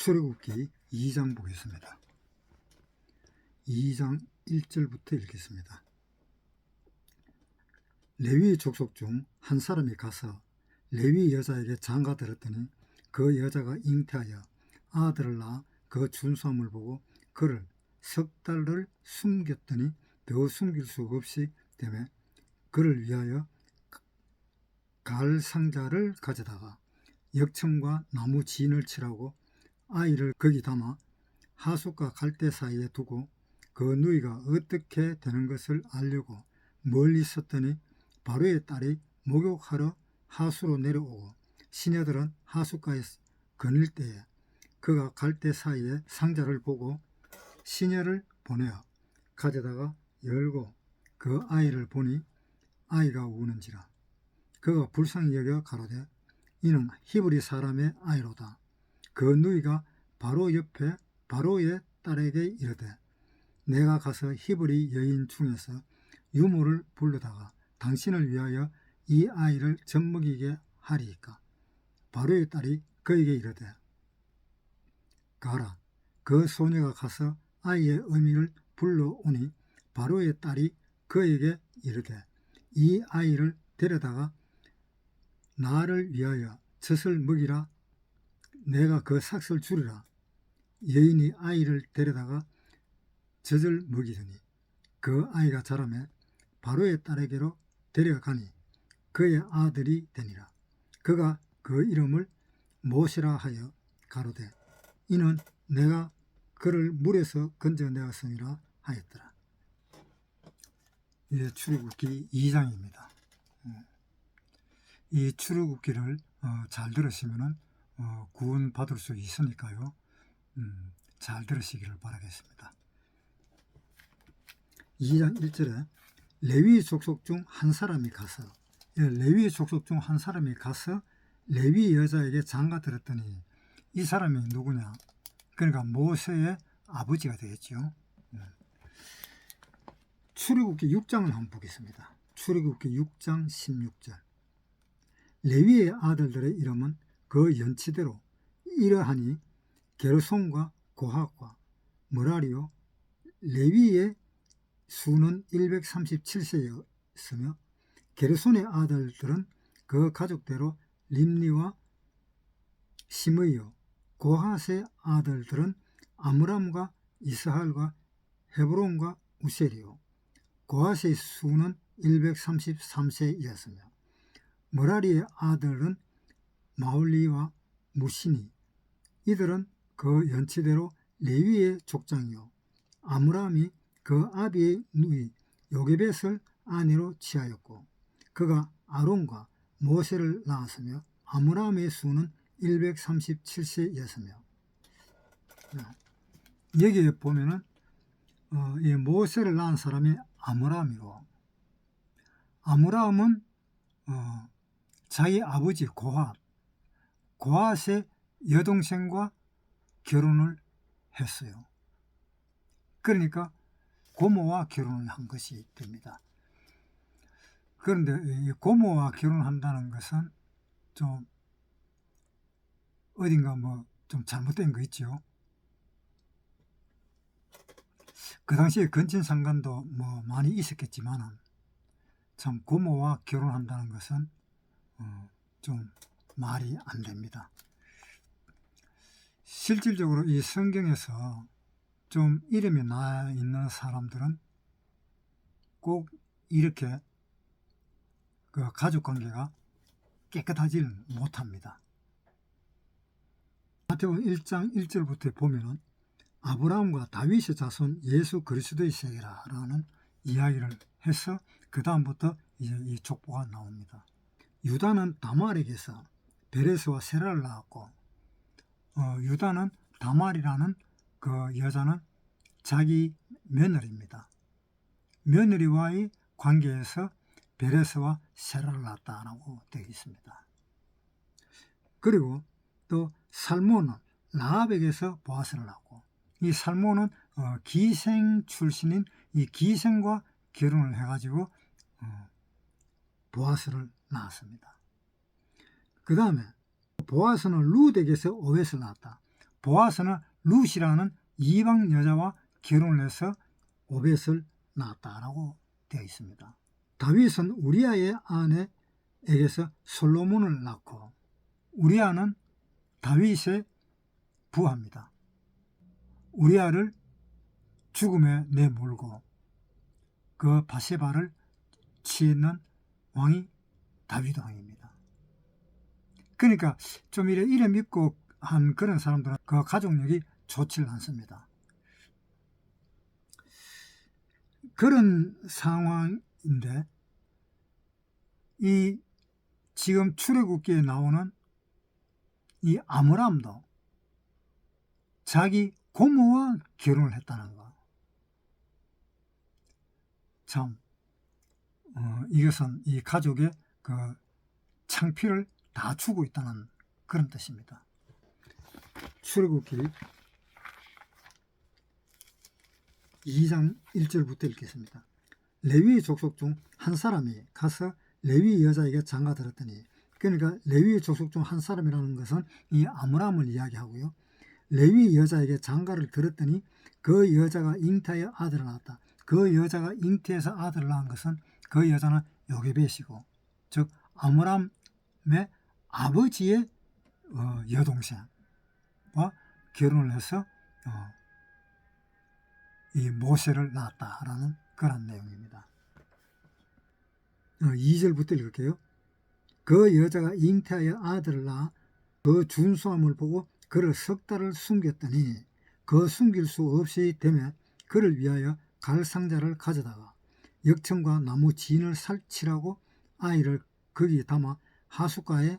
출애굽기 2장 보겠습니다. 2장 1절부터 읽겠습니다. 레위 족속 중 한 사람이 가서 레위 여자에게 장가들었더니 그 여자가 잉태하여 아들을 낳아 그 준수함을 보고 그를 석 달을 숨겼더니 더 숨길 수 없이 되매 그를 위하여 갈 상자를 가져다가 역청과 나무 진을 칠하고 아이를 거기 담아 하숫과 갈대 사이에 두고 그 누이가 어떻게 되는 것을 알려고 멀리 섰더니 바로의 딸이 목욕하러 하수로 내려오고 시녀들은 하숫가에 거닐 때에 그가 갈대 사이에 상자를 보고 시녀를 보내어 가져다가 열고 그 아이를 보니 아이가 우는지라. 그가 불쌍히 여겨 가로되 이는 히브리 사람의 아이로다. 그 누이가 바로 옆에 바로의 딸에게 이르되 내가 가서 히브리 여인 중에서 유모를 불러다가 당신을 위하여 이 아이를 젖먹이게 하리이까. 바로의 딸이 그에게 이르되 가라. 그 소녀가 가서 아이의 어미를 불러오니 바로의 딸이 그에게 이르되 이 아이를 데려다가 나를 위하여 젖을 먹이라. 내가 그 삭을 주리라. 여인이 아이를 데려다가 젖을 먹이더니 그 아이가 자라매 바로의 딸에게로 데려가니 그의 아들이 되니라. 그가 그 이름을 모세라 하여 가로되 이는 내가 그를 물에서 건져내었음이라 하였더라. 이게 출애굽기 2장입니다. 이 출애굽기를 잘 들으시면 구원 받을 수 있으니까요. 잘 들으시기를 바라겠습니다. 2장 1절에 레위 족속 중 한 사람이 가서 레위 족속 중 한 사람이 가서 레위 여자에게 장가들었더니 이 사람이 누구냐? 그러니까 모세의 아버지가 되겠죠. 출애굽기 6장을 한번 보겠습니다. 출애굽기 6장 16절 레위의 아들들의 이름은 그 연치대로 이러하니 게르손과 고핫과 머라리요. 레위의 수는 137세였으며 게르손의 아들들은 그 가족대로 림니와 시므이요. 고핫의 아들들은 아므람과 이스할과 헤브론과 우셀이요. 고핫의 수는 133세였으며 머라리의 아들은 마홀리와 무시니 이들은 그 연치대로 레위의 족장이요. 아므람이 그 아비의 누이 요게벳을 아내로 취하였고 그가 아론과 모세를 낳았으며 아므람의 수는 137세였으며 여기에 보면은 이 모세를 낳은 사람이 아므람이고 아므람은 자기 아버지 고핫의 여동생과 결혼을 했어요. 그러니까 고모와 결혼을 한 것이 됩니다. 그런데 이 고모와 결혼한다는 것은 좀 어딘가 좀 잘못된 거 있죠. 그 당시에 근친상간도 많이 있었겠지만 참 고모와 결혼한다는 것은 좀 말이 안 됩니다. 실질적으로 이 성경에서 좀 이름이 나 있는 사람들은 꼭 이렇게 그 가족관계가 깨끗하지는 못합니다. 마태복음 1장 1절부터 보면은 아브라함과 다윗의 자손 예수 그리스도의 세계라는 이야기를 해서 그 다음부터 이제 이 족보가 나옵니다. 유다는 다말에게서 베레스와 세라를 낳았고 유다는 다말이라는 그 여자는 자기 며느리입니다. 며느리와의 관계에서 베레스와 세라를 낳았다라고 되어 있습니다. 그리고 또 살몬은 라합에게서 보아스를 낳고 이 살몬은 기생 출신인 이 기생과 결혼을 해가지고 보아스를 낳았습니다. 그 다음에 보아스는 룻에게서 오벳을 낳았다. 보아스는 룻이라는 이방 여자와 결혼을 해서 오벳을 낳았다라고 되어 있습니다. 다윗은 우리아의 아내에게서 솔로몬을 낳고 우리아는 다윗의 부하입니다. 우리아를 죽음에 내몰고 그 바세바를 취했는 왕이 다윗 왕입니다. 그러니까 좀 이래 믿고 한 그런 사람들은 그 가족력이 좋지를 않습니다. 그런 상황인데 이 지금 출애굽기에 나오는 이 아므람도 자기 고모와 결혼을 했다는 거. 참 이것은 이 가족의 그 창피를 다 주고 있다는 그런 뜻입니다. 출애굽기 2장 1절부터 읽겠습니다. 레위 족속 중 한 사람이 가서 레위 여자에게 장가들었더니, 그러니까 레위 족속 중 한 사람이라는 것은 이 아므람을 이야기하고요. 레위 여자에게 장가를 들었더니 그 여자가 잉태하여 아들을 낳았다. 그 여자가 잉태해서 아들을 낳은 것은 그 여자는 요게벳이고, 즉 아므람의 아버지의 여동생과 결혼을 해서 이 모세를 낳았다라는 그런 내용입니다. 2절부터 읽을게요. 그 여자가 잉태하여 아들을 낳아 그 준수함을 보고 그를 석 달을 숨겼더니 그 숨길 수 없이 되매 그를 위하여 갈상자를 가져다가 역청과 나무 진을 살치라고 아이를 거기에 담아 하숫가에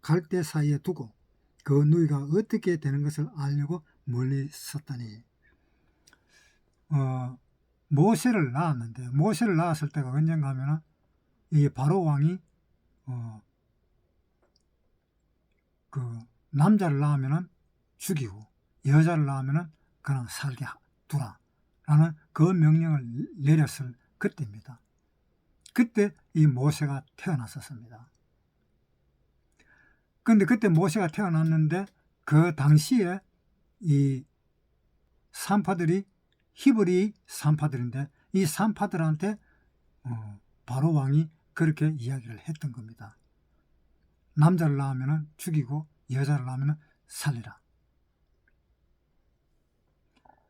갈대 사이에 두고 그 누이가 어떻게 되는 것을 알려고 멀리 섰더니, 모세를 낳았는데, 모세를 낳았을 때가 언젠가 하면은 이 바로 왕이 그 남자를 낳으면은 죽이고 여자를 낳으면은 그냥 살게 두라 라는 그 명령을 내렸을 그때입니다. 그때 이 모세가 태어났었습니다. 그런데 그때 모세가 태어났는데 그 당시에 이 산파들이 히브리 산파들인데 이 산파들한테 바로 왕이 그렇게 이야기를 했던 겁니다. 남자를 낳으면 죽이고 여자를 낳으면 살리라.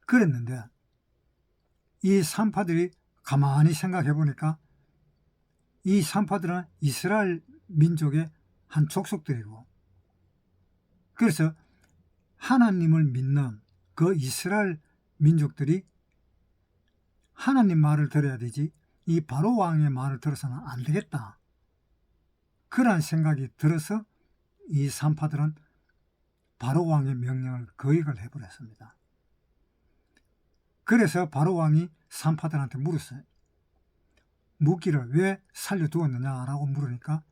그랬는데 이 산파들이 가만히 생각해 보니까 이 산파들은 이스라엘 민족의 한 족속들이고, 그래서 하나님을 믿는 그 이스라엘 민족들이 하나님 말을 들어야 되지 이 바로 왕의 말을 들어서는 안 되겠다. 그런 생각이 들어서 이 산파들은 바로 왕의 명령을 거역을 해버렸습니다. 그래서 바로 왕이 산파들한테 물었어요. 묻기를 왜 살려두었느냐라고 물으니까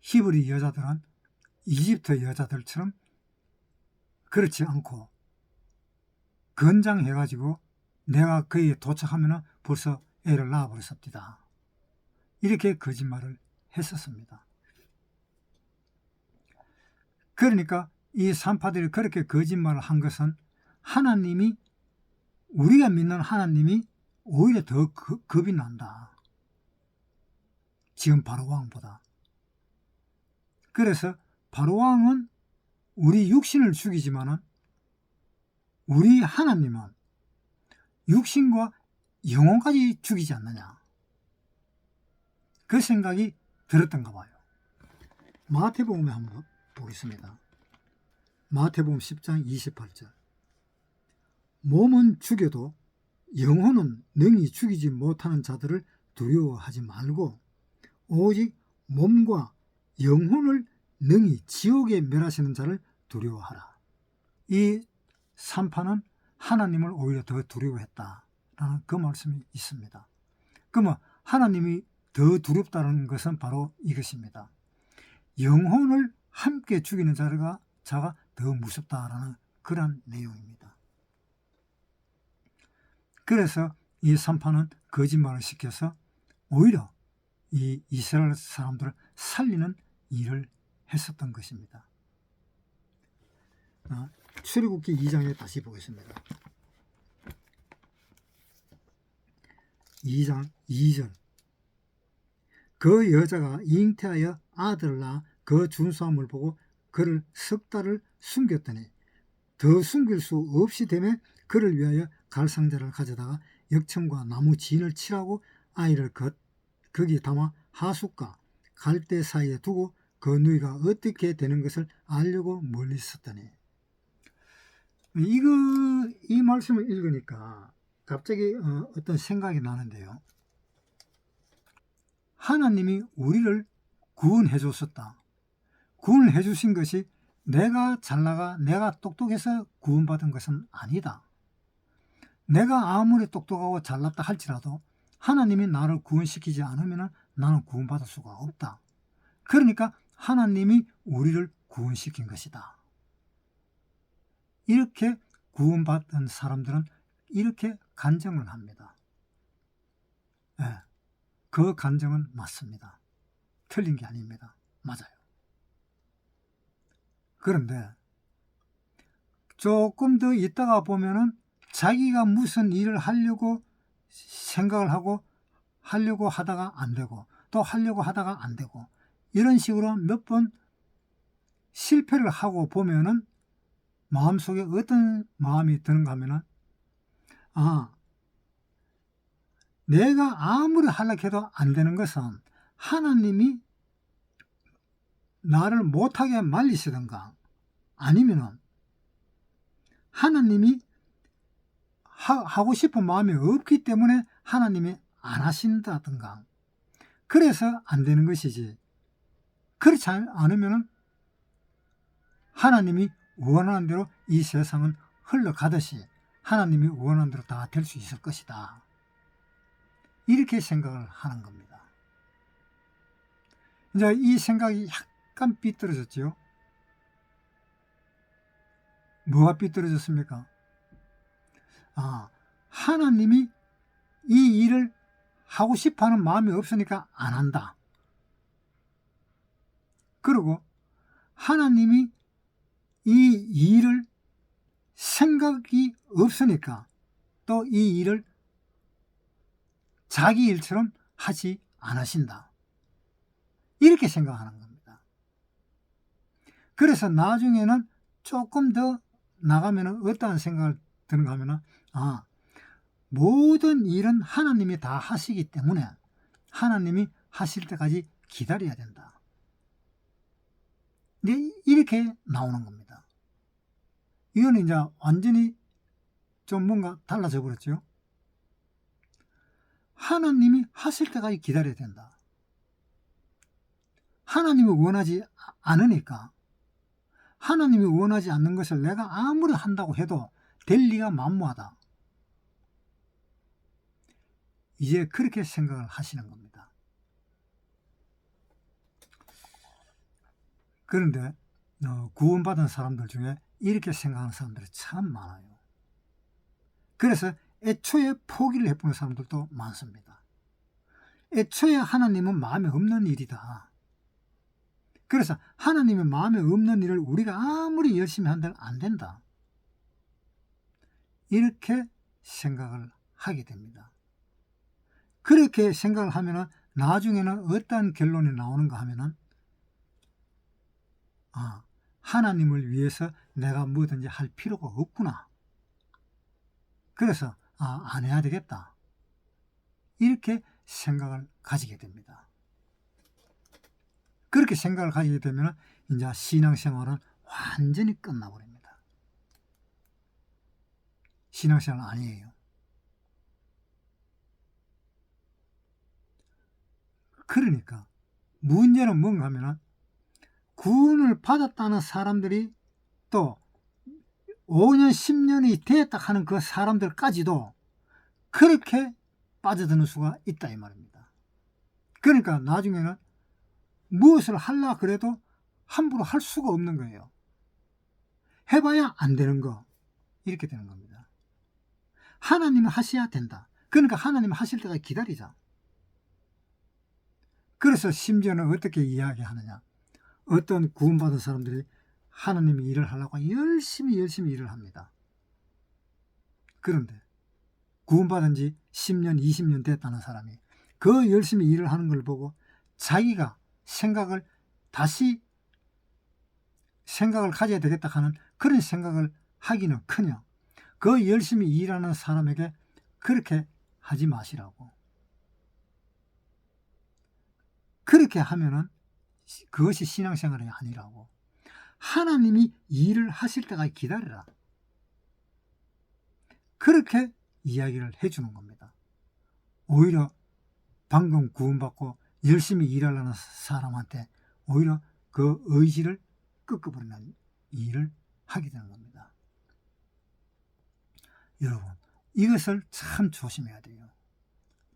히브리 여자들은 이집트 여자들처럼 그렇지 않고 건장해가지고 내가 거기에 도착하면 벌써 애를 낳아버렸습니다. 이렇게 거짓말을 했었습니다. 그러니까 이 산파들이 그렇게 거짓말을 한 것은 하나님이, 우리가 믿는 하나님이 오히려 더 겁이 난다. 지금 바로왕보다. 그래서 바로왕은 우리 육신을 죽이지만은 우리 하나님은 육신과 영혼까지 죽이지 않느냐. 그 생각이 들었던가 봐요. 마태복음에 한번 보겠습니다. 마태복음 10장 28절. 몸은 죽여도 영혼은 능히 죽이지 못하는 자들을 두려워하지 말고 오직 몸과 영혼을 능히 지옥에 멸하시는 자를 두려워하라. 이 산파는 하나님을 오히려 더 두려워했다라는 그 말씀이 있습니다. 그러면 하나님이 더 두렵다는 것은 바로 이것입니다. 영혼을 함께 죽이는 자가 더 무섭다라는 그런 내용입니다. 그래서 이 산파는 거짓말을 시켜서 오히려 이 이스라엘 사람들을 살리는 일을 했었던 것입니다. 출애굽기 2장에 다시 보겠습니다. 2장 2절. 그 여자가 잉태하여 아들을 낳아 그 준수함을 보고 그를 석 달을 숨겼더니 더 숨길 수 없이 되매 그를 위하여 갈상자를 가져다가 역청과 나무 진을 칠하고 아이를 거기 담아 하숫과 갈대 사이에 두고 그 누이가 어떻게 되는 것을 알려고 멀리 있었더니. 이 말씀을 읽으니까 갑자기 어떤 생각이 나는데요. 하나님이 우리를 구원해 줬었다. 구원을 해 주신 것이 내가 잘나가 내가 똑똑해서 구원받은 것은 아니다. 내가 아무리 똑똑하고 잘났다 할지라도 하나님이 나를 구원시키지 않으면 나는 구원받을 수가 없다. 그러니까 하나님이 우리를 구원시킨 것이다. 이렇게 구원받은 사람들은 이렇게 간증을 합니다. 네, 그 간증은 맞습니다. 틀린 게 아닙니다. 맞아요. 그런데 조금 더 있다가 보면은 자기가 무슨 일을 하려고 생각을 하려고 하다가 안 되고 또 하려고 하다가 안 되고 이런 식으로 몇 번 실패를 하고 보면은 마음속에 어떤 마음이 드는가 하면은 내가 아무리 하려고 해도 안 되는 것은 하나님이 나를 못하게 말리시던가 아니면은 하나님이 하고 싶은 마음이 없기 때문에 하나님이 안 하신다든가 그래서 안 되는 것이지, 그렇지 않으면 하나님이 원하는 대로 이 세상은 흘러가듯이 하나님이 원하는 대로 다 될 수 있을 것이다. 이렇게 생각을 하는 겁니다. 이제 이 생각이 약간 삐뚤어졌죠. 뭐가 삐뚤어졌습니까? 하나님이 이 일을 하고 싶어하는 마음이 없으니까 안 한다. 그리고 하나님이 이 일을 생각이 없으니까 또 이 일을 자기 일처럼 하지 않으신다. 이렇게 생각하는 겁니다. 그래서 나중에는 조금 더 나가면 어떠한 생각을 드는가 하면 모든 일은 하나님이 다 하시기 때문에 하나님이 하실 때까지 기다려야 된다. 이렇게 나오는 겁니다. 이거는 이제 완전히 좀 뭔가 달라져 버렸죠. 하나님이 하실 때까지 기다려야 된다. 하나님이 원하지 않으니까, 하나님이 원하지 않는 것을 내가 아무리 한다고 해도 될 리가 만무하다. 이제 그렇게 생각을 하시는 겁니다. 그런데 구원받은 사람들 중에 이렇게 생각하는 사람들이 참 많아요. 그래서 애초에 포기를 해보는 사람들도 많습니다. 애초에 하나님은 마음에 없는 일이다. 그래서 하나님의 마음에 없는 일을 우리가 아무리 열심히 한들 안 된다. 이렇게 생각을 하게 됩니다. 그렇게 생각을 하면 나중에는 어떤 결론이 나오는가 하면은 하나님을 위해서 내가 뭐든지 할 필요가 없구나. 그래서 안 해야 되겠다. 이렇게 생각을 가지게 됩니다. 그렇게 생각을 가지게 되면 이제 신앙생활은 완전히 끝나버립니다. 신앙생활은 아니에요. 그러니까 문제는 뭔가 하면 구원을 받았다는 사람들이 또 5년 10년이 됐다 하는 그 사람들까지도 그렇게 빠져드는 수가 있다 이 말입니다. 그러니까 나중에는 무엇을 하려고 그래도 함부로 할 수가 없는 거예요. 해봐야 안 되는 거, 이렇게 되는 겁니다. 하나님이 하셔야 된다. 그러니까 하나님 하실 때까지 기다리자. 그래서 심지어는 어떻게 이야기하느냐, 어떤 구원받은 사람들이 하나님이 일을 하려고 열심히 일을 합니다. 그런데 구원받은 지 10년, 20년 됐다는 사람이 그 열심히 일을 하는 걸 보고 자기가 다시 생각을 가져야 되겠다 하는 그런 생각을 하기는커녕 그 열심히 일하는 사람에게 그렇게 하지 마시라고. 그렇게 하면은 그것이 신앙생활이 아니라고. 하나님이 일을 하실 때까지 기다려라. 그렇게 이야기를 해주는 겁니다. 오히려 방금 구원받고 열심히 일하려는 사람한테 오히려 그 의지를 꺾어버리는 일을 하게 되는 겁니다. 여러분, 이것을 참 조심해야 돼요.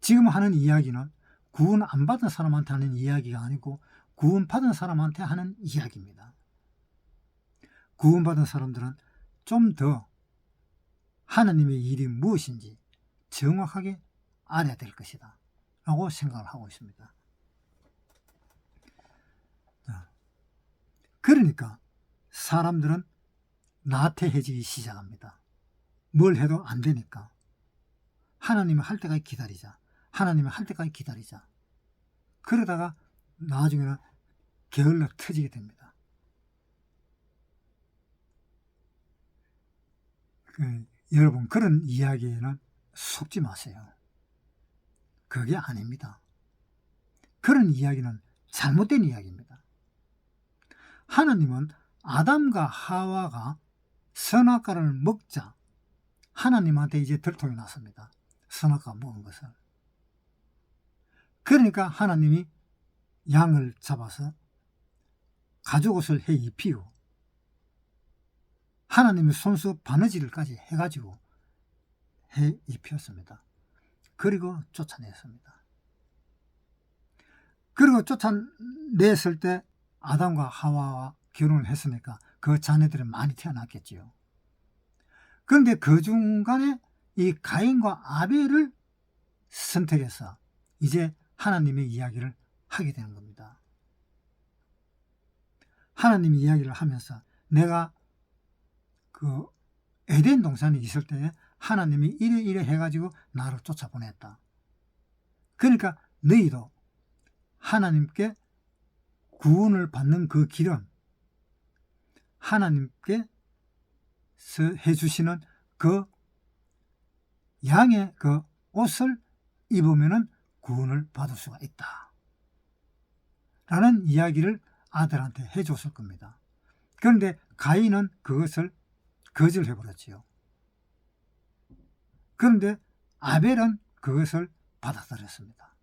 지금 하는 이야기는 구원 안 받은 사람한테 하는 이야기가 아니고 구원 받은 사람한테 하는 이야기입니다. 구원 받은 사람들은 좀 더 하나님의 일이 무엇인지 정확하게 알아야 될 것이다 라고 생각을 하고 있습니다. 그러니까 사람들은 나태해지기 시작합니다. 뭘 해도 안 되니까 하나님이 할 때까지 기다리자. 하나님이 할 때까지 기다리자. 그러다가 나중에는 게을러 터지게 됩니다. 여러분, 그런 이야기에는 속지 마세요. 그게 아닙니다. 그런 이야기는 잘못된 이야기입니다. 하나님은 아담과 하와가 선악과를 먹자 하나님한테 이제 들통이 났습니다. 선악과 먹은 것을. 그러니까 하나님이 양을 잡아서 가죽옷을 해 입히고 하나님의 손수 바느질까지 해가지고 해 입혔습니다. 그리고 쫓아냈습니다. 그리고 쫓아냈을 때 아담과 하와와 결혼을 했으니까 그 자녀들이 많이 태어났겠지요. 그런데 그 중간에 이 가인과 아벨을 선택해서 이제 하나님의 이야기를 하게 되는 겁니다. 하나님이 이야기를 하면서 내가 그 에덴 동산에 있을 때 하나님이 이래 해가지고 나를 쫓아보냈다. 그러니까 너희도 하나님께 구원을 받는 그 길은 하나님께서 해주시는 그 양의 그 옷을 입으면은 구원을 받을 수가 있다 라는 이야기를 아들한테 해줬을 겁니다. 그런데 가인은 그것을 거절해버렸지요. 그런데 아벨은 그것을 받아들였습니다.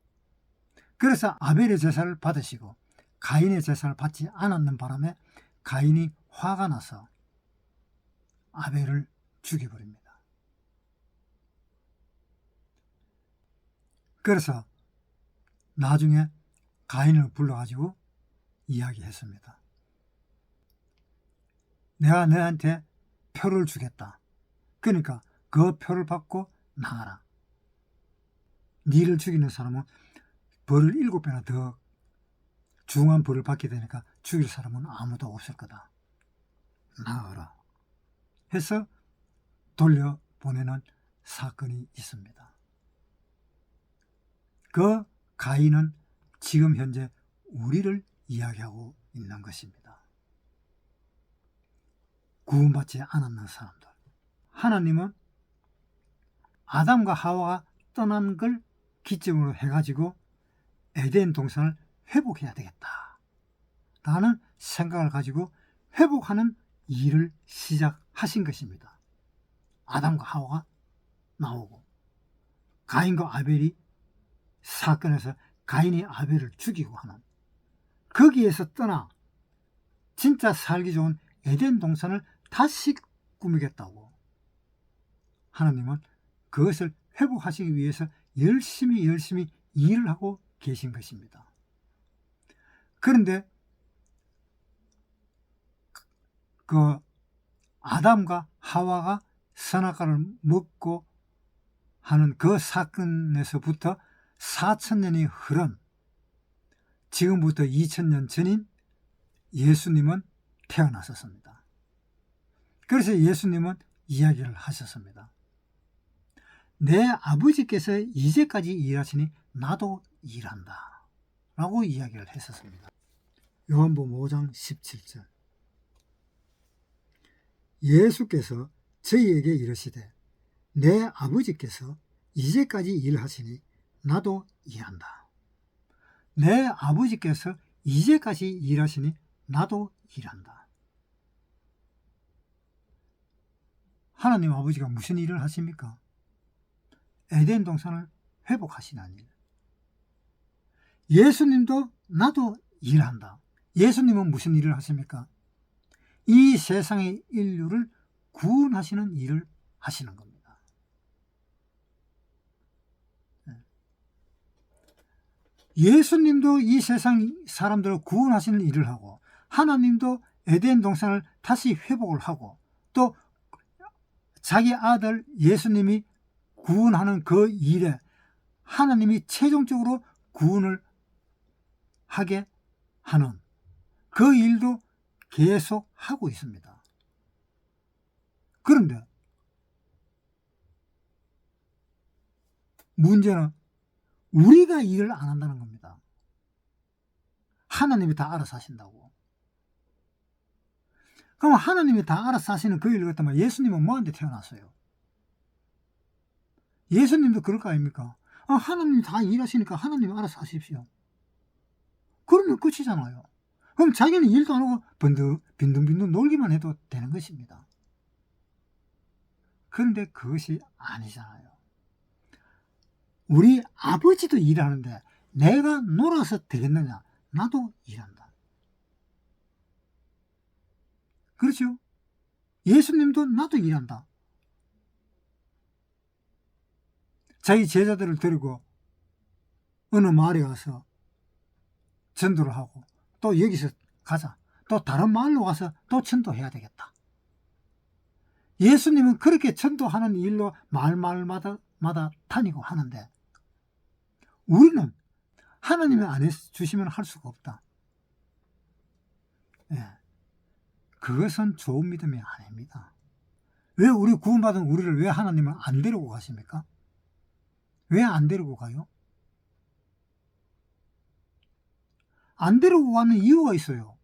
그래서 아벨의 제사를 받으시고 가인의 제사를 받지 않았는 바람에 가인이 화가 나서 아벨을 죽여버립니다. 그래서 나중에 가인을 불러가지고 이야기했습니다. 내가 너한테 표를 주겠다. 그러니까 그 표를 받고 나가라. 니를 죽이는 사람은 벌을 7배나 더 중한 벌을 받게 되니까 죽일 사람은 아무도 없을 거다. 나가라. 해서 돌려보내는 사건이 있습니다. 그 가인은 지금 현재 우리를 이야기하고 있는 것입니다. 구원받지 않았는 사람들. 하나님은 아담과 하와가 떠난 걸 기점으로 해가지고 에덴 동산을 회복해야 되겠다 라는 생각을 가지고 회복하는 일을 시작하신 것입니다. 아담과 하와가 나오고 가인과 아벨이 사건에서 가인이 아벨을 죽이고 하는 거기에서 떠나 진짜 살기 좋은 에덴 동산을 다시 꾸미겠다고 하나님은 그것을 회복하시기 위해서 열심히 일을 하고 계신 것입니다. 그런데 그 아담과 하와가 선악과를 먹고 하는 그 사건에서부터 4000년이 흐른 지금부터 2000년 전인 예수님은 태어나셨습니다. 그래서 예수님은 이야기를 하셨습니다. 내 아버지께서 이제까지 일하시니 나도 일한다 라고 이야기를 했었습니다. 요한복음 5장 17절. 예수께서 저희에게 이르시되 내 아버지께서 이제까지 일하시니 나도 일한다. 내 아버지께서 이제까지 일하시니 나도 일한다. 하나님 아버지가 무슨 일을 하십니까? 에덴 동산을 회복하시는 일. 예수님도 나도 일한다. 예수님은 무슨 일을 하십니까? 이 세상의 인류를 구원하시는 일을 하시는 겁니다. 예수님도 이 세상 사람들을 구원하시는 일을 하고, 하나님도 에덴 동산을 다시 회복을 하고, 또 자기 아들 예수님이 구원하는 그 일에 하나님이 최종적으로 구원을 하게 하는 그 일도 계속 하고 있습니다. 그런데 문제는 우리가 일을 안 한다는 겁니다. 하나님이 다 알아서 하신다고. 그럼 하나님이 다 알아서 하시는 그 일을 갖다만 예수님은 뭐한테 태어났어요? 예수님도 그럴 거 아닙니까? 하나님이 다 일하시니까 하나님이 알아서 하십시오. 그러면 끝이잖아요. 그럼 자기는 일도 안 하고 빈둥빈둥 놀기만 해도 되는 것입니다. 그런데 그것이 아니잖아요. 우리 아버지도 일하는데 내가 놀아서 되겠느냐? 나도 일한다. 그렇죠? 예수님도 나도 일한다. 자기 제자들을 데리고 어느 마을에 가서 전도를 하고, 또 여기서 가자, 또 다른 마을로 가서 또 전도해야 되겠다. 예수님은 그렇게 전도하는 일로 마을마다 다니고 하는데, 우리는 하나님이 안 해주시면 할 수가 없다. 예. 그것은 좋은 믿음이 아닙니다. 왜 우리 구원받은 우리를 왜 하나님은 안 데리고 가십니까? 왜 안 데리고 가요? 안 데리고 가는 이유가 있어요.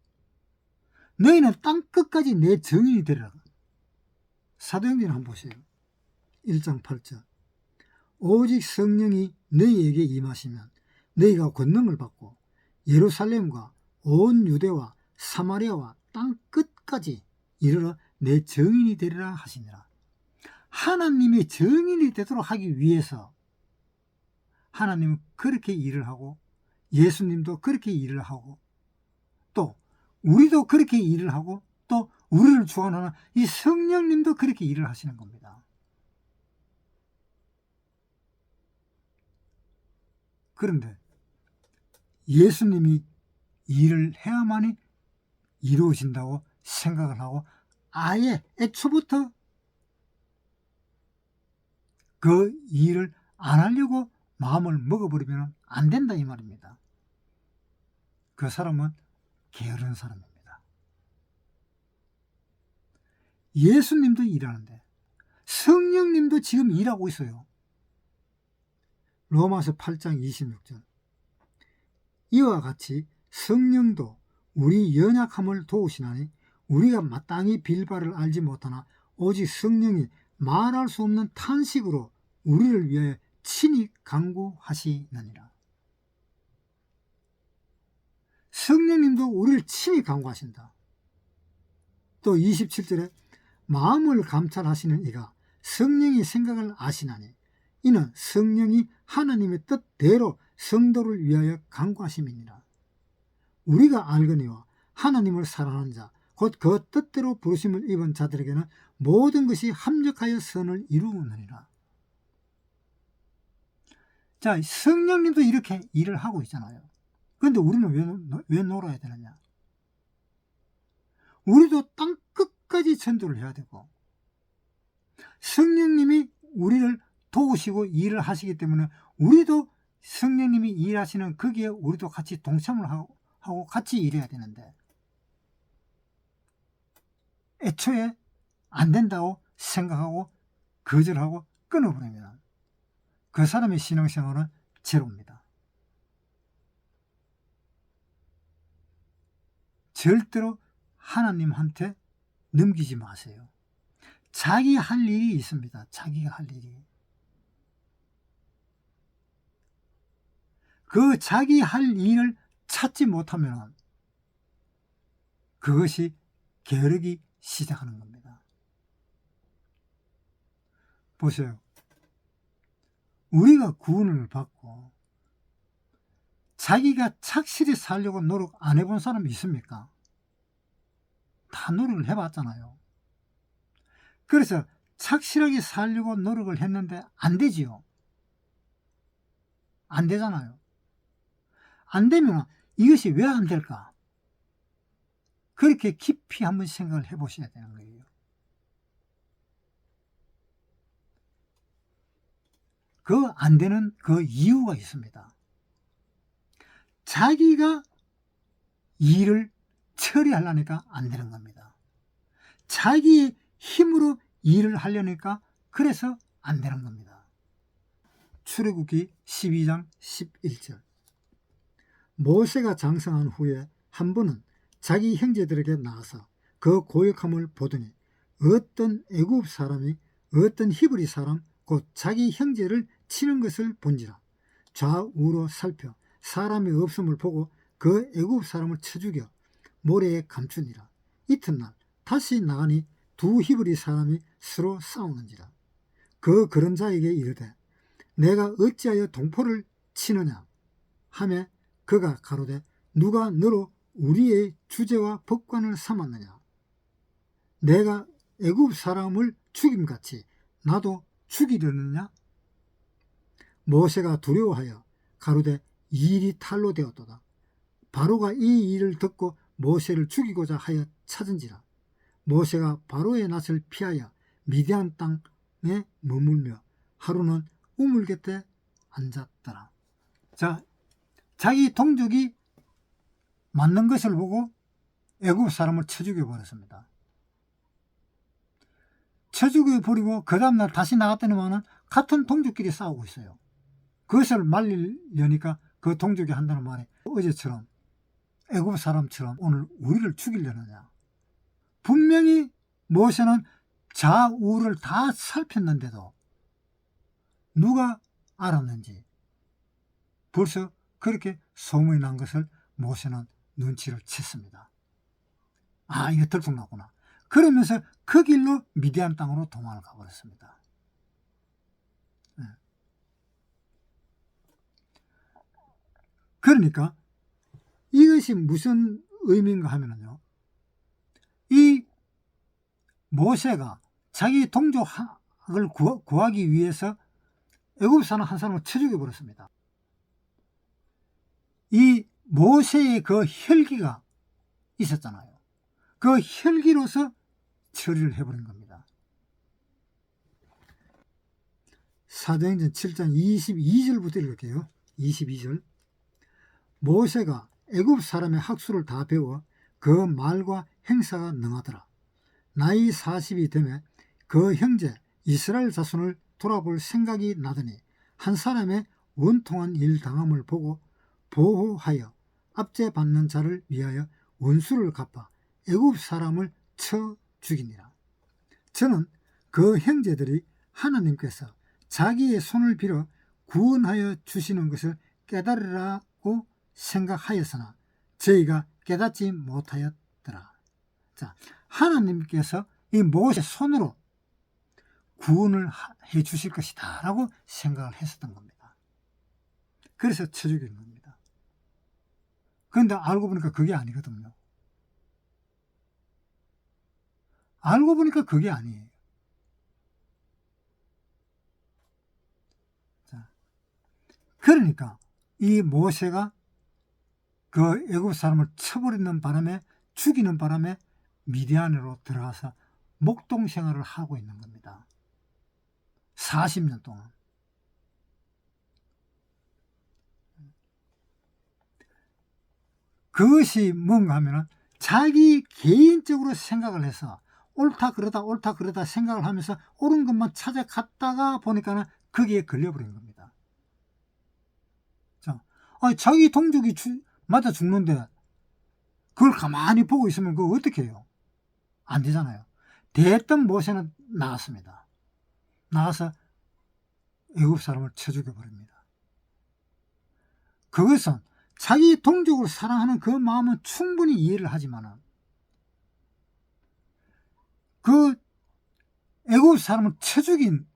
너희는 땅 끝까지 내 증인이 되리라. 사도행전 한번 보세요. 1장 8절. 오직 성령이 너희에게 임하시면 너희가 권능을 받고 예루살렘과 온 유대와 사마리아와 땅 끝까지 이르러 내 증인이 되리라 하시니라. 하나님의 증인이 되도록 하기 위해서 하나님은 그렇게 일을 하고, 예수님도 그렇게 일을 하고, 또 우리도 그렇게 일을 하고, 또 우리를 주관하는 이 성령님도 그렇게 일을 하시는 겁니다. 그런데 예수님이 일을 해야만이 이루어진다고 생각을 하고, 아예 애초부터 그 일을 안 하려고 마음을 먹어버리면 안 된다 이 말입니다. 그 사람은 게으른 사람입니다. 예수님도 일하는데 성령님도 지금 일하고 있어요. 로마서 8장 26절. 이와 같이 성령도 우리 연약함을 도우시나니 우리가 마땅히 빌바를 알지 못하나 오직 성령이 말할 수 없는 탄식으로 우리를 위하여 친히 간구하시느니라. 성령님도 우리를 친히 간구하신다. 또 27절에 마음을 감찰하시는 이가 성령의 생각을 아시나니 이는 성령이 하나님의 뜻대로 성도를 위하여 간구하심이니라. 우리가 알거니와 하나님을 사랑하는 자 곧 그 뜻대로 부르심을 입은 자들에게는 모든 것이 합력하여 선을 이루느니라. 자, 성령님도 이렇게 일을 하고 있잖아요. 그런데 우리는 왜 놀아야 되느냐? 우리도 땅 끝까지 전도를 해야 되고, 성령님이 우리를 도우시고 일을 하시기 때문에 우리도 성령님이 일하시는 거기에 우리도 같이 동참을 하고 같이 일해야 되는데, 애초에 안 된다고 생각하고 거절하고 끊어버리면 그 사람의 신앙생활은 제로입니다. 절대로 하나님한테 넘기지 마세요. 자기 할 일이 있습니다. 자기가 할 일이. 그 자기 할 일을 찾지 못하면 그것이 게으르기 시작하는 겁니다. 보세요. 우리가 구원을 받고 자기가 착실히 살려고 노력 안 해본 사람이 있습니까? 다 노력을 해봤잖아요. 그래서 착실하게 살려고 노력을 했는데 안 되지요. 안 되잖아요. 안 되면 이것이 왜 안 될까? 그렇게 깊이 한번 생각을 해보셔야 되는 거예요. 그 안 되는 그 이유가 있습니다. 자기가 일을 처리하려니까 안 되는 겁니다. 자기의 힘으로 일을 하려니까 그래서 안 되는 겁니다. 출애굽기 12장 11절. 모세가 장성한 후에 한 번은 자기 형제들에게 나와서 그 고역함을 보더니 어떤 애굽 사람이 어떤 히브리 사람 곧 자기 형제를 치는 것을 본지라. 좌우로 살펴 사람이 없음을 보고 그 애굽 사람을 쳐 죽여 모래에 감추니라. 이튿날 다시 나가니 두 히브리 사람이 서로 싸우는지라. 그 그런 자에게 이르되 내가 어찌하여 동포를 치느냐 하매 그가 가로되 누가 너로 우리의 주제와 법관을 삼았느냐. 내가 애굽 사람을 죽임같이 나도 죽이려느냐. 모세가 두려워하여 가로되 이 일이 탈로 되었도다. 바로가 이 일을 듣고 모세를 죽이고자 하여 찾은지라. 모세가 바로의 낯을 피하여 미디안 땅에 머물며 하루는 우물 곁에 앉았더라. 자, 자기 동족이 맞는 것을 보고 애굽 사람을 쳐 죽여버렸습니다. 쳐 죽여버리고 그 다음날 다시 나갔더니만은 같은 동족끼리 싸우고 있어요. 그것을 말리려니까 그 동족이 한다는 말이 어제처럼 애굽 사람처럼 오늘 우리를 죽이려느냐. 분명히 모세는 좌우를 다 살폈는데도 누가 알았는지 벌써 그렇게 소문이 난 것을 모세는 눈치를 챘습니다. 아, 이거 들통났구나. 그러면서 그 길로 미디안 땅으로 도망을 가버렸습니다. 그러니까 이것이 무슨 의미인가 하면요, 이 모세가 자기 동족을 구하기 위해서 애굽 사람 한 사람을 쳐 죽여버렸습니다. 이 모세의 그 혈기가 있었잖아요. 그 혈기로서 처리를 해버린 겁니다. 사도행전 7장 22절부터 읽을게요. 22절. 모세가 애굽 사람의 학수를 다 배워 그 말과 행사가 능하더라. 나이 40이 되매 그 형제 이스라엘 자손을 돌아볼 생각이 나더니 한 사람의 원통한 일 당함을 보고 보호하여 압제받는 자를 위하여 원수를 갚아 애굽 사람을 쳐 죽이니라. 저는 그 형제들이 하나님께서 자기의 손을 빌어 구원하여 주시는 것을 깨달으라고 생각하였으나 저희가 깨닫지 못하였더라. 자, 하나님께서 이 모세 손으로 구원을 해 주실 것이다 라고 생각을 했었던 겁니다. 그래서 쳐 죽인 겁니다. 그런데 알고 보니까 그게 아니거든요. 알고 보니까 그게 아니에요. 자, 그러니까 이 모세가 그 애굽 사람을 쳐버리는 바람에, 죽이는 바람에 미디안으로 들어가서 목동 생활을 하고 있는 겁니다. 40년 동안. 그것이 뭔가 하면은 자기 개인적으로 생각을 해서 옳다 그러다 생각을 하면서 옳은 것만 찾아갔다가 보니까는 거기에 걸려버린 겁니다. 자, 자기 동족이 맞아 죽는데 그걸 가만히 보고 있으면 그거 어떻게 해요? 안 되잖아요. 대했던 모세는 나갔습니다. 나가서 애굽 사람을 쳐 죽여버립니다. 그것은 자기 동족을 사랑하는 그 마음은 충분히 이해를 하지만 그 애굽 사람을 쳐 죽인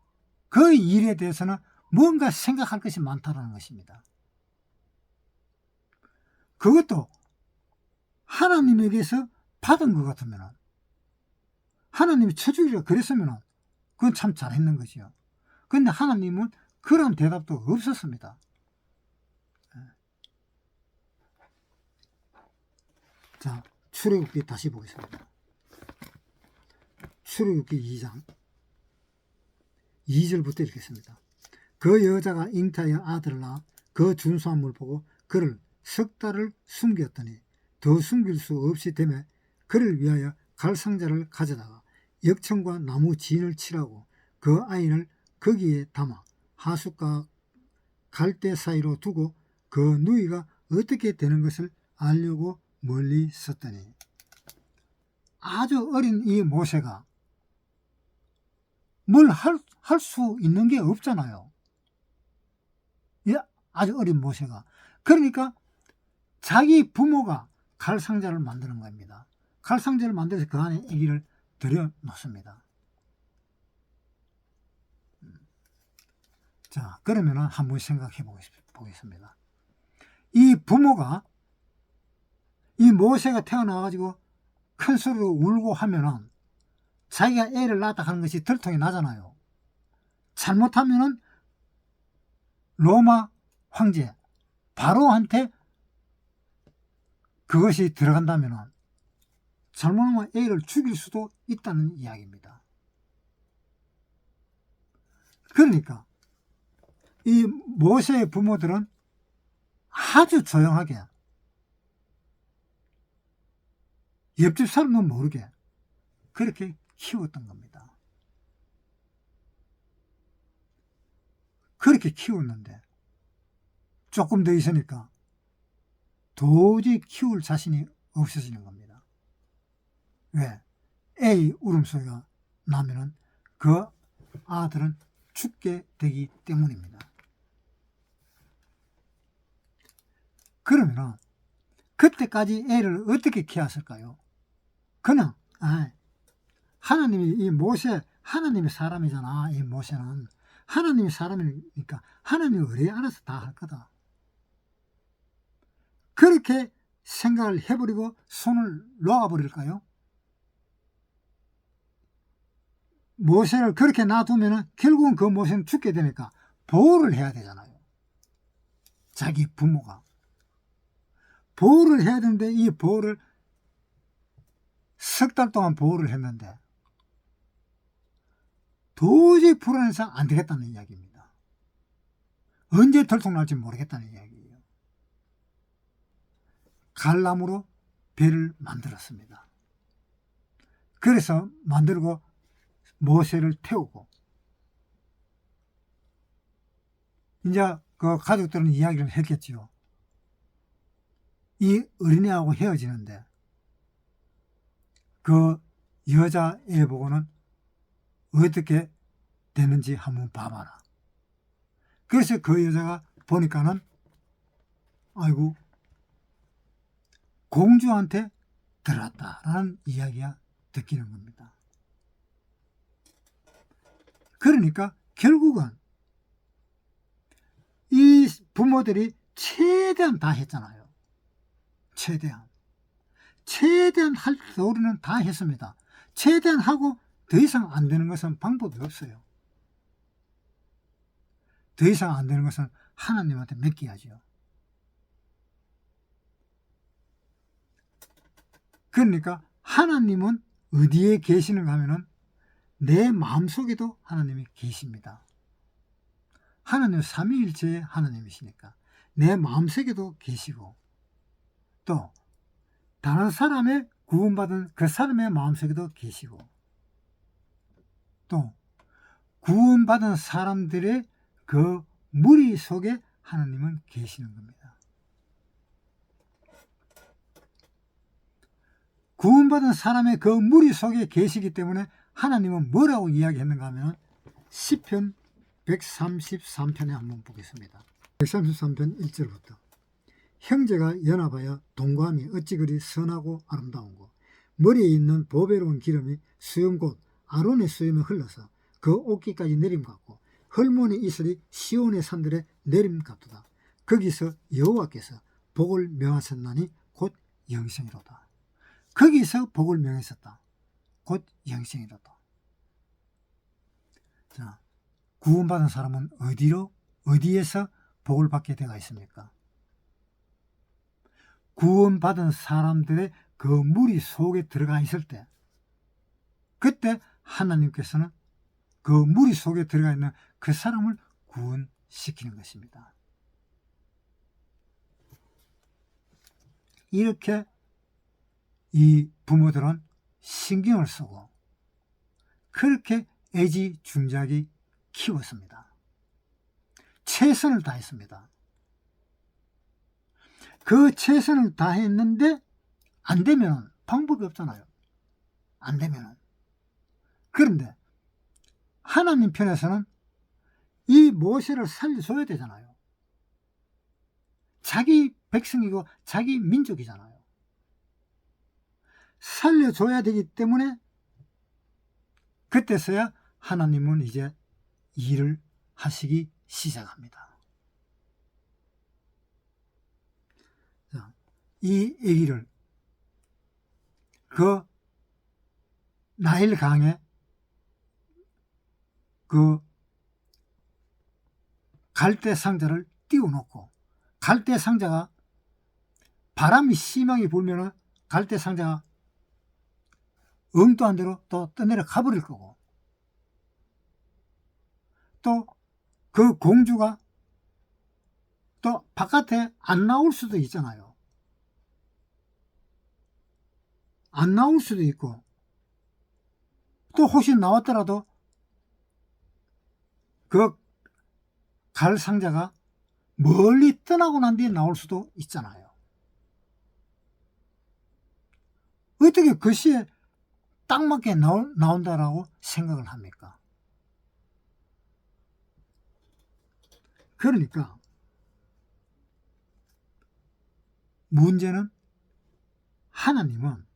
그 일에 대해서는 뭔가 생각할 것이 많다는 것입니다. 그것도 하나님에게서 받은 것 같으면, 하나님이 쳐 죽이려 그랬으면 그건 참 잘했는 거지요. 그런데 하나님은 그런 대답도 없었습니다. 자, 출애굽기 다시 보겠습니다. 출애굽기 2장 2절부터 읽겠습니다. 그 여자가 잉태하여 아들을 낳아 그 준수함을 보고 그를 석 달을 숨겼더니 더 숨길 수 없이 되매 그를 위하여 갈상자를 가져다가 역청과 나무 진을 칠하고 그 아이를 거기에 담아 하숫과 갈대 사이로 두고 그 누이가 어떻게 되는 것을 알려고 멀리 섰더니, 아주 어린 이 모세가 뭘 할 수 있는 게 없잖아요. 아주 어린 모세가. 그러니까 자기 부모가 갈상자를 만드는 겁니다. 갈상자를 만들어서 그 안에 아기를 들여 놓습니다. 자, 그러면 한번 생각해 보겠습니다. 이 부모가 이 모세가 태어나가지고 큰 소리로 울고 하면은 자기가 애를 낳았다 하는 것이 들통이 나잖아요. 잘못하면은 로마 황제 바로한테 그것이 들어간다면은 잘못하면 애를 죽일 수도 있다는 이야기입니다. 그러니까 이 모세의 부모들은 아주 조용하게, 옆집 사람은 모르게 그렇게 키웠던 겁니다. 그렇게 키웠는데 조금 더 있으니까 도저히 키울 자신이 없어지는 겁니다. 왜? 애 울음소리가 나면은 그 아들은 죽게 되기 때문입니다. 그러면은 그때까지 애를 어떻게 키웠을까요? 그냥 하나님이 이 모세, 하나님의 사람이잖아. 이 모세는 하나님의 사람이니까 하나님이 의뢰 알아서 다 할 거다. 그렇게 생각을 해버리고 손을 놓아버릴까요? 모세를 그렇게 놔두면 결국은 그 모세는 죽게 되니까 보호를 해야 되잖아요. 자기 부모가 보호를 해야 되는데 이 보호를 석 달 동안 보호를 했는데 도저히 불안해서 안 되겠다는 이야기입니다. 언제 들통날지 모르겠다는 이야기예요. 갈나무로 배를 만들었습니다. 그래서 만들고 모세를 태우고, 이제 그 가족들은 이야기를 했겠지요. 이 어린애하고 헤어지는데 그 여자애 보고는 어떻게 되는지 한번 봐봐라. 그래서 그 여자가 보니까는 아이고 공주한테 들었다라는 이야기가 듣기는 겁니다. 그러니까 결국은 이 부모들이 최대한 다 했잖아요. 최대한 할 도리는 다 했습니다. 최대한 하고 더 이상 안 되는 것은 방법이 없어요. 더 이상 안 되는 것은 하나님한테 맡겨야죠. 그러니까 하나님은 어디에 계시는가 하면은 내 마음속에도 하나님이 계십니다. 하나님은 삼위일체의 하나님이시니까 내 마음속에도 계시고, 또 다른 사람의 구원받은 그 사람의 마음속에도 계시고, 또 구원받은 사람들의 그 무리 속에 하나님은 계시는 겁니다. 구원받은 사람의 그 무리 속에 계시기 때문에 하나님은 뭐라고 이야기했는가 하면 시편 133편에 한번 보겠습니다. 133편 1절부터 형제가 연합하여 동거함이 어찌 그리 선하고 아름다운고 머리에 있는 보배로운 기름이 수염 곧 아론의 수염에 흘러서 그 옷깃까지 내림 같고 헐몬의 이슬이 시온의 산들에 내림 같도다. 거기서 여호와께서 복을 명하셨나니 곧 영생이로다. 거기서 복을 명하셨다. 곧 영생이로다. 자, 구원받은 사람은 어디에서 복을 받게 되어 있습니까? 구원받은 사람들의 그 무리 속에 들어가 있을 때, 그때 하나님께서는 그 무리 속에 들어가 있는 그 사람을 구원시키는 것입니다. 이렇게 이 부모들은 신경을 쓰고 그렇게 애지중지하게 키웠습니다. 최선을 다했습니다. 그 최선을 다했는데 안 되면 방법이 없잖아요. 안 되면. 그런데 하나님 편에서는 이 모세를 살려줘야 되잖아요. 자기 백성이고 자기 민족이잖아요. 살려줘야 되기 때문에 그때서야 하나님은 이제 일을 하시기 시작합니다. 자, 이 아기를 그 나일 강에 그 갈대 상자를 띄워놓고 갈대 상자가 바람이 심하게 불면은 갈대 상자가 엉뚱한 대로 또 떠내려 가버릴 거고 또 그 공주가 또 바깥에 안 나올 수도 있잖아요. 안 나올 수도 있고 또 혹시 나왔더라도 그 갈 상자가 멀리 떠나고 난 뒤에 나올 수도 있잖아요. 어떻게 그 시에 딱 맞게 나온다라고 생각을 합니까? 그러니까 문제는 하나님은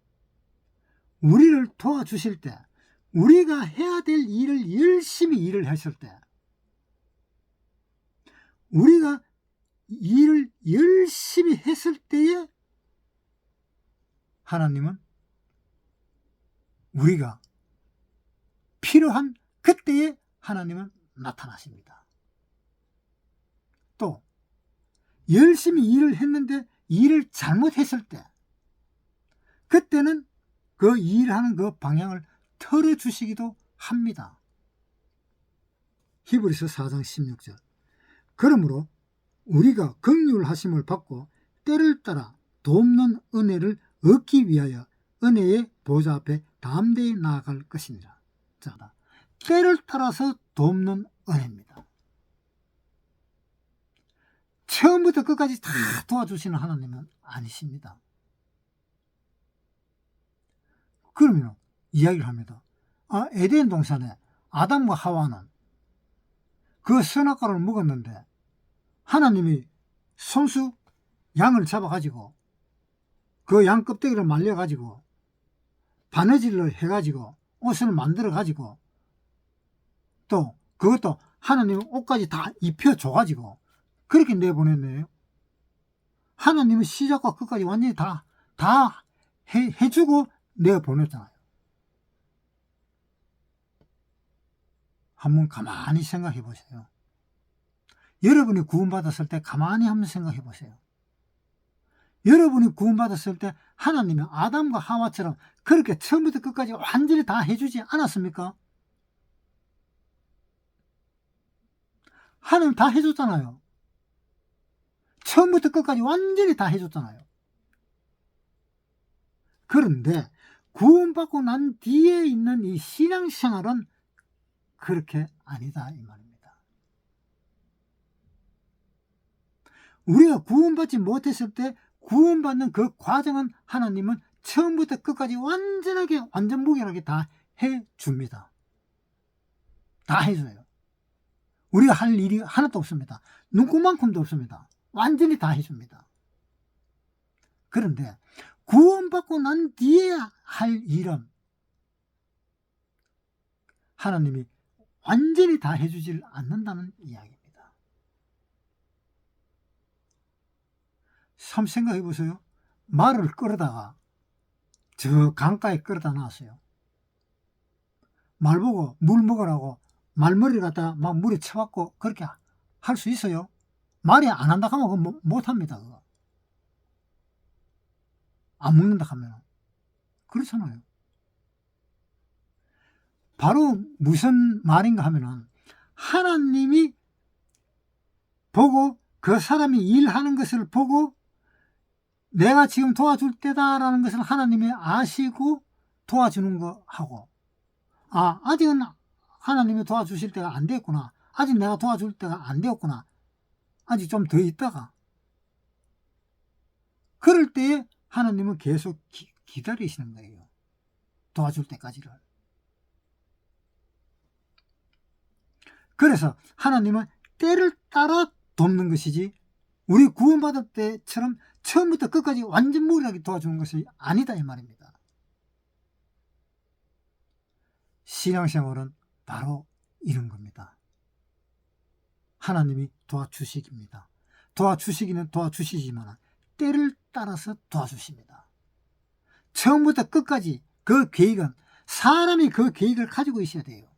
우리를 도와주실 때 우리가 해야 될 일을 열심히 일을 했을 때 우리가 일을 열심히 했을 때에 하나님은 우리가 필요한 그때에 하나님은 나타나십니다. 또 열심히 일을 했는데 일을 잘못했을 때 그때는 그 일하는 그 방향을 털어주시기도 합니다. 히브리서 4장 16절 그러므로 우리가 긍휼하심을 받고 때를 따라 돕는 은혜를 얻기 위하여 은혜의 보좌 앞에 담대히 나아갈 것이니라. 자, 때를 따라서 돕는 은혜입니다. 처음부터 끝까지 다 도와주시는 하나님은 아니십니다. 그러면 이야기를 합니다. 에덴 동산에 아담과 하와는 그 선악과를 먹었는데 하나님이 손수 양을 잡아가지고 그 양 껍데기를 말려가지고 바느질을 해가지고 옷을 만들어가지고 또 그것도 하나님 옷까지 다 입혀줘가지고 그렇게 내보냈네요. 하나님은 시작과 끝까지 완전히 다 해주고 내보냈잖아요. 한번 가만히 생각해 보세요. 여러분이 구원받았을 때 가만히 한번 생각해 보세요. 여러분이 구원받았을 때 하나님은 아담과 하와처럼 그렇게 처음부터 끝까지 완전히 다 해주지 않았습니까? 하나님 다 해줬잖아요. 처음부터 끝까지 완전히 다 해줬잖아요. 그런데 구원받고 난 뒤에 있는 이 신앙생활은 그렇게 아니다 이 말입니다. 우리가 구원받지 못했을 때 구원받는 그 과정은 하나님은 처음부터 끝까지 완전하게 완전 무결하게 다 해줍니다. 다 해줘요. 우리가 할 일이 하나도 없습니다. 눈꼽만큼도 없습니다. 완전히 다 해줍니다. 그런데 구원받고 난 뒤에 할 일은 하나님이 완전히 다 해주질 않는다는 이야기입니다. 참 생각해 보세요. 말을 끌어다가 저 강가에 끌어다 놨어요. 말 보고 물 먹으라고 말머리를 갖다가 막 물에 쳐박고 그렇게 할 수 있어요? 말이 안 한다 하면 그거 못합니다. 그거. 안 먹는다 하면. 그렇잖아요. 바로 무슨 말인가 하면은 하나님이 보고 그 사람이 일하는 것을 보고 내가 지금 도와줄 때다라는 것을 하나님이 아시고 도와주는 거 하고, 아, 아직은 하나님이 도와주실 때가 안 됐구나. 아직 내가 도와줄 때가 안 되었구나. 아직 좀 더 있다가. 그럴 때에 하나님은 계속 기다리시는 거예요. 도와줄 때까지를. 그래서 하나님은 때를 따라 돕는 것이지 우리 구원받을 때처럼 처음부터 끝까지 완전 무리하게 도와주는 것이 아니다 이 말입니다. 신앙생활은 바로 이런 겁니다. 하나님이 도와주시기입니다. 도와주시기는 도와주시지만 때를 따라서 도와주십니다. 처음부터 끝까지 그 계획은 사람이 그 계획을 가지고 있어야 돼요.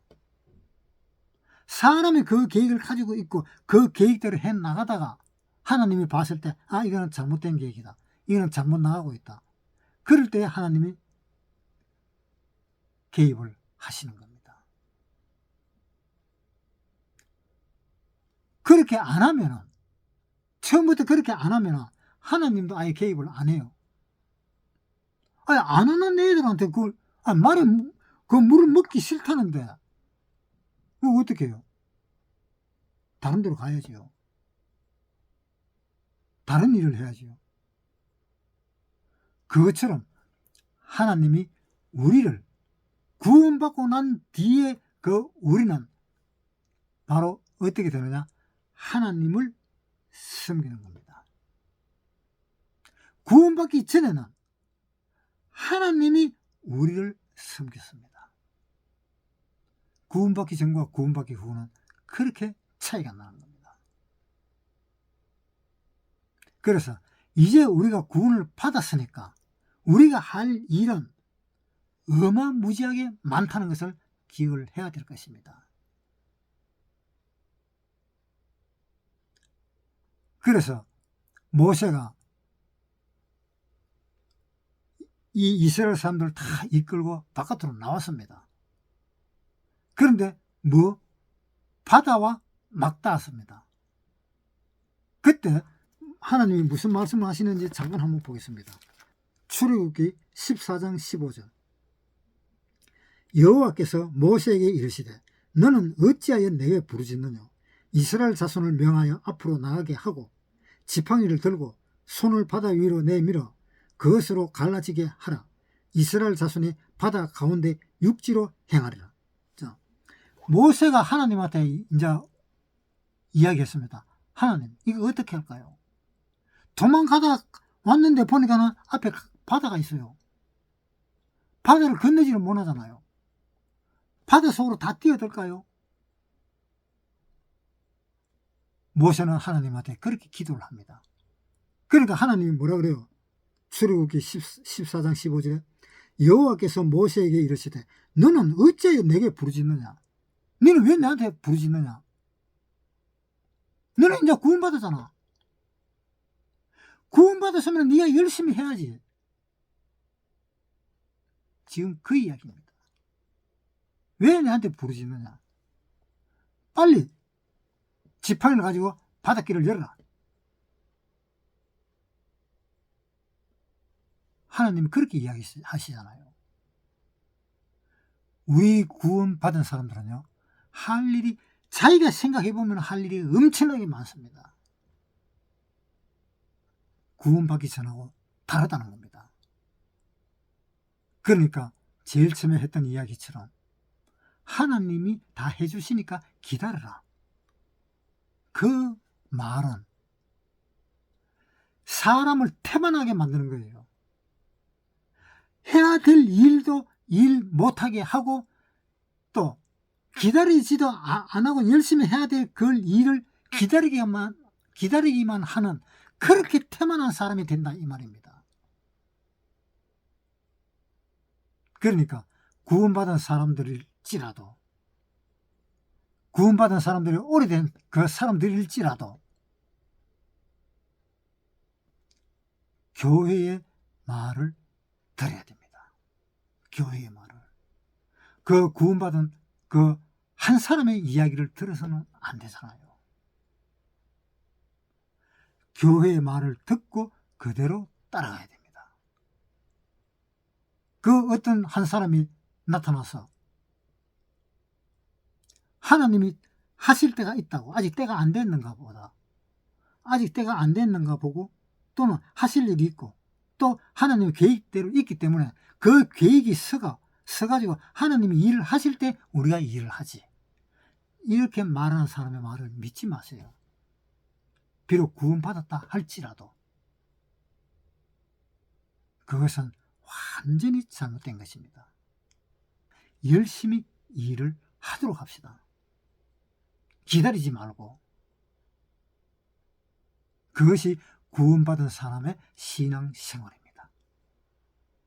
사람이 그 계획을 가지고 있고 그 계획대로 해나가다가 하나님이 봤을 때 아, 이거는 잘못된 계획이다. 이거는 잘못 나가고 있다. 그럴 때 하나님이 개입을 하시는 겁니다. 그렇게 안 하면은, 처음부터 그렇게 안 하면은 하나님도 아예 개입을 안 해요. 아니, 안 하는 애들한테 그걸, 말에, 그 물을 먹기 싫다는데, 그거 어떻게 해요? 다른 데로 가야지요. 다른 일을 해야지요. 그것처럼 하나님이 우리를 구원받고 난 뒤에 그 우리는 바로 어떻게 되느냐? 하나님을 섬기는 겁니다. 구원받기 전에는 하나님이 우리를 섬겼습니다. 구원받기 전과 구원받기 후는 그렇게 차이가 나는 겁니다. 그래서 이제 우리가 구원을 받았으니까 우리가 할 일은 어마무지하게 많다는 것을 기억을 해야 될 것입니다. 그래서 모세가 이 이스라엘 사람들을 다 이끌고 바깥으로 나왔습니다. 그런데 바다와 맞닿았습니다. 그때 하나님이 무슨 말씀을 하시는지 잠깐 한번 보겠습니다. 출애굽기 14장 15절. 여호와께서 모세에게 이르시되 너는 어찌하여 내게 부르짖느냐? 이스라엘 자손을 명하여 앞으로 나가게 하고 지팡이를 들고 손을 바다 위로 내밀어 그것으로 갈라지게 하라. 이스라엘 자손이 바다 가운데 육지로 행하리라. 자, 모세가 하나님한테 이제 이야기했습니다. 하나님, 이거 어떻게 할까요? 도망가다 왔는데 보니까는 앞에 바다가 있어요. 바다를 건너지를 못하잖아요. 바다 속으로 다 뛰어들까요? 모세는 하나님한테 그렇게 기도를 합니다. 그러니까 하나님이 뭐라 그래요? 출애굽기 14장 15절에 여호와께서 모세에게 이르시되 너는 어찌하여 내게 부르짖느냐? 너는 왜 나한테 부르짖느냐? 너는 이제 구원받았잖아. 구원받았으면 네가 열심히 해야지. 지금 그 이야기입니다. 왜 나한테 부르짖느냐? 빨리 지팡이를 가지고 바닷길을 열어라. 하나님이 그렇게 이야기하시잖아요. 우리 구원받은 사람들은요, 할 일이, 자기가 생각해보면 할 일이 엄청나게 많습니다. 구원받기 전하고 다르다는 겁니다. 그러니까 제일 처음에 했던 이야기처럼 하나님이 다 해주시니까 기다려라. 그 말은 사람을 태만하게 만드는 거예요. 해야 될 일도 일 못하게 하고, 또 기다리지도 안 하고 열심히 해야 될 그 일을 기다리기만 하는, 그렇게 태만한 사람이 된다 이 말입니다. 그러니까 구원받은 사람들일지라도, 구원받은 사람들이 오래된 그 사람들일지라도 교회의 말을 들어야 됩니다. 교회의 말을. 그 구원받은 그 한 사람의 이야기를 들어서는 안 되잖아요. 교회의 말을 듣고 그대로 따라가야 됩니다. 그 어떤 한 사람이 나타나서 하나님이 하실 때가 있다고, 아직 때가 안 됐는가 보다, 아직 때가 안 됐는가 보고, 또는 하실 일이 있고, 또 하나님의 계획대로 있기 때문에 그 계획이 서가지고 하나님이 일을 하실 때 우리가 일을 하지, 이렇게 말하는 사람의 말을 믿지 마세요. 비록 구원받았다 할지라도 그것은 완전히 잘못된 것입니다. 열심히 일을 하도록 합시다. 기다리지 말고. 그것이 구원받은 사람의 신앙생활입니다.